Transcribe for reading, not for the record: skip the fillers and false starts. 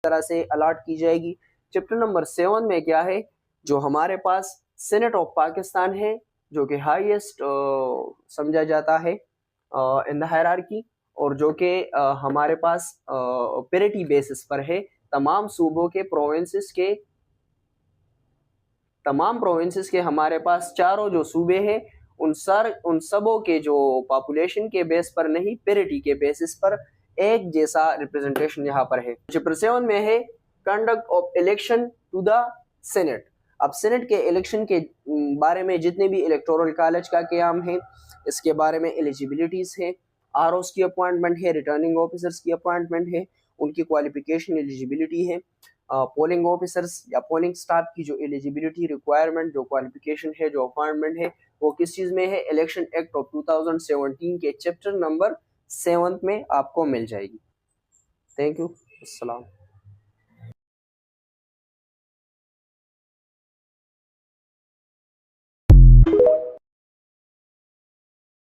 तरह से अलॉट की जाएगी। चैप्टर नंबर 7 में क्या है, जो हमारे पास सेनेट ऑफ पाकिस्तान है, जो कि हाईएस्ट समझा जाता है इन द हायरार्की, और जो कि हमारे पास पेरिटी बेसिस पर है। तमाम सूबों के प्रोविंसेस के हमारे पास चारों जो सूबे हैं उन सबों के जो पॉपुलेशन के बेस पर नहीं, पेरिटी के बेसिस पर एक जैसा रिप्रेजेंटेशन यहाँ पर है। चैप्टर 7 में है conduct of election to the senate. अब सेनेट के इलेक्शन के बारे में जितने भी इलेक्टोरल कॉलेज का क़याम है, इसके बारे में एलिजिबिलिटीज़ है, आरओस की अपॉइंटमेंट है, रिटर्निंग ऑफिसर्स की अपॉइंटमेंट है, उनकी क्वालिफिकेशन एलिजिबिलिटी है, पोलिंग ऑफिसर्स या पोलिंग स्टाफ की जो एलिजिबिलिटी रिक्वायरमेंट, जो क्वालिफिकेशन है, जो अपॉइंटमेंट है, वो किस चीज़ में है, इलेक्शन एक्ट ऑफ 2017 के चैप्टर नंबर 7 में आपको मिल जाएगी। Thank you. अस्सलाम।